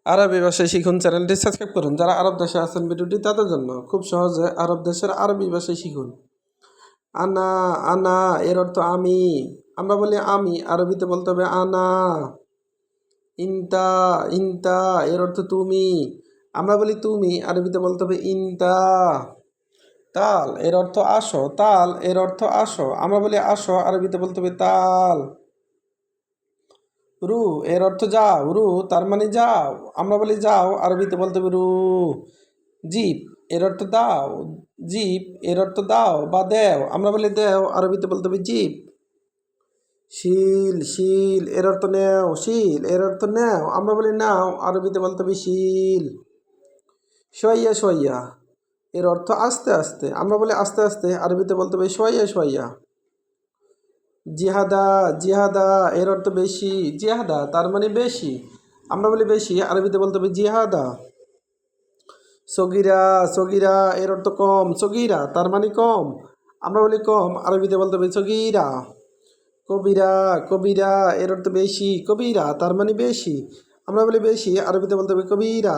আরবি ভাষায় শিখুন চ্যানেলটি সাবস্ক্রাইব করুন। যারা আরব দেশে আছেন ভিডিওটি তাদের জন্য খুব সহজে আরব দেশের আরবি ভাষায় শিখুন। আনা আনা এর অর্থ আমি। আমরা বলি আমি, আরবিতে বলতে হবে আনা। ইনতা ইনতা এর অর্থ তুমি। আমরা বলি তুমি, আরবিতে বলতে হবে ইনতা। তাল এর অর্থ আসো। তাল এর অর্থ আসো। আমরা বলি আসো, আরবিতে বলতে হবে তাল। রু এর অর্থ যাও। রু তার মানে যাও। আমরা বলি যাও, আরবিতে বলতে হবে রু। জিপ এর অর্থ দাও। জিপ এর অর্থ দাও বা দেও। আমরা বলি দেও, আরবিতে বলতে হবে জিপ। শিল শিল এর অর্থ নেও। শিল এর অর্থ নেও। আমরা বলি নাও, আরবিতে বলতে হবে শিল। সোয়াইয়া সোয়াইয়া এর অর্থ আস্তে আস্তে। আমরা বলি আস্তে আস্তে, আরবিতে বলতে হবে সোয়াইয়া সোয়াইয়া। জিহাদা জিহাদা এর অর্থ বেশি। জিহাদা তার মানে বেশি। আমরা বলি বেশি, আরবিতে বলতে হবে জিহাদা। সগিরা সগিরা এর অর্থ কম। সগিরা তার মানে কম। আমরা বলি কম, আরবিতে বলতে হবে সগিরা। কবিরা কবিরা এর অর্থ বেশি। কবিরা তার মানে বেশি। আমরা বলি বেশি, আরবিতে বলতে হবে কবিরা।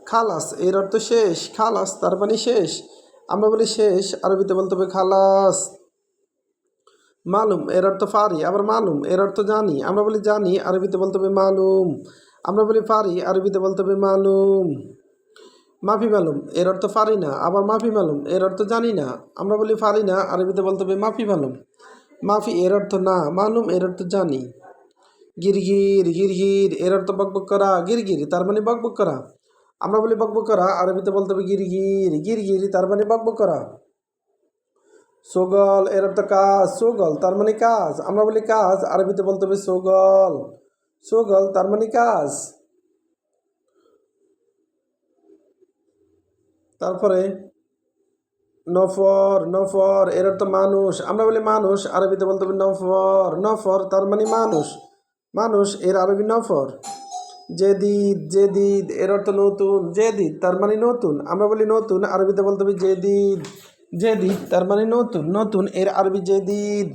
খালাস এর অর্থ শেষ। খালাস তার মানে শেষ। আমরা বলি শেষ, আরবিতে বলতে হবে খালাস। মালুম এর অর্থ পারি। আবার মালুম এর অর্থ জানি। আমরা বলি জানি, আরবিতে বলতে হবে মালুম। আমরা বলি পারি, আরবিতে বলতে হবে মালুম। মাফি মালুম এর অর্থ পারি না। আবার মাফি মালুম এর অর্থ জানি না। আমরা বলি পারি না, আরবিতে বলতে হবে মাফি মালুম। মাফি এর অর্থ না। মালুম এর অর্থ জানি। গিরগির গিরগির এর অর্থ বকবক করা। গিরগির তার মানে বকবক করা। আমরা বলি বকবক করা, আরবিতে বলতে হবে গিরগির। গিরগির তার মানে বকবক করা। সোগল এর অর্থ কাজ। সোগল তার মানে কাজ। আমরা বলি কাজ, আরবিতে বলতে হবে সোগল। সোগল তার মানে কাজ। তারপরে নফর নফর এর অর্থ মানুষ। আমরা বলি মানুষ, আরবিতে বলতে হবে নফর। নফর তার মানে মানুষ। মানুষ এর আরবি নফর। জেদিদ জেদিদ এর অর্থ নতুন। জেদিদ তার মানে নতুন। আমরা বলি নতুন, আরবিতে বলতে হবে জেদিদ। জেদিদ তার মানে নতুন। নতুন এর আরবি জেদিদ।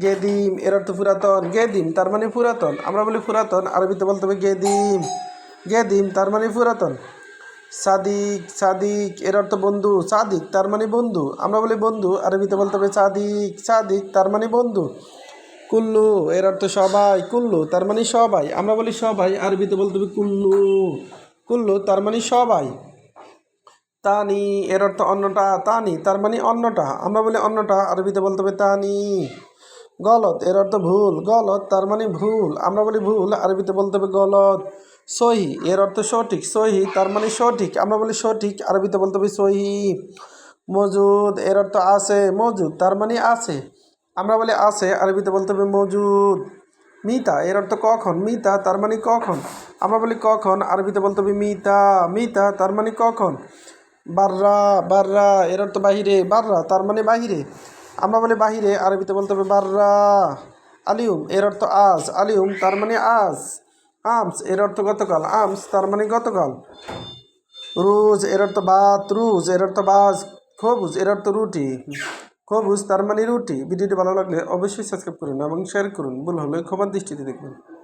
গেদিম এর অর্থ পুরাতন। গেদিম তার মানে পুরাতন। আমরা বলি পুরাতন, আরবিতে বলতে হবে গেদিম। গেদিম তার মানে পুরাতন। সাদিক সাদিক এর অর্থ বন্ধু। সাদিক তার মানে বন্ধু। আমরা বলি বন্ধু, আরবিতে বলতে হবে সাদিক। সাদিক তার মানে বন্ধু। কুল্লু এর অর্থ সবাই। কুল্লু তার মানে সবাই। আমরা বলি সবাই, আরবিতে বলতে হবে কুল্লু। কুল্লু তার মানে সবাই। তানি এর অর্থ অন্যটা। তানি তার মানে অন্যটা। আমরা বলি অন্যটা, আরবিতে বলতে হবে তানি। গলত এর অর্থ ভুল। গলত তার মানে ভুল। আমরা বলি ভুল, আরবিতে বলতে হবে গলত। সহি এর অর্থ সঠিক। সহি তার মানে সঠিক। আমরা বলি সঠিক, আরবিতে বলতে হবে সহি। মজুদ এর অর্থ আছে। মজুদ তার মানে আছে। আমরা বলি আছে, আরবিতে বলতে হবে মজুদ। মিতা এর অর্থ কখন। মিতা তার মানে কখন। আমরা বলি কখন, আরবিতে বলতে হবে মিতা। মিতা তার মানে কখন। বাররা বাররা এর অর্থ বাহিরে। বাররা তার মানে বাহিরে। আমরা বলি বাহিরে, আরবিতে বলতে হবে বাররা। আলিউম এর অর্থ আজ। আলিউম তার মানে আজ। আমস এর অর্থ গতকাল। আমস তার মানে গতকাল। রুজ এর অর্থ ভাত। রুজ এর অর্থ বাজ। খবুজ এর অর্থ রুটি। খবুজ তার মানে রুটি। ভিডিওটি ভালো লাগলে অবশ্যই সাবস্ক্রাইব করুন এবং শেয়ার করুন। ভুল হলে ক্ষমার দৃষ্টিতে দেখবেন।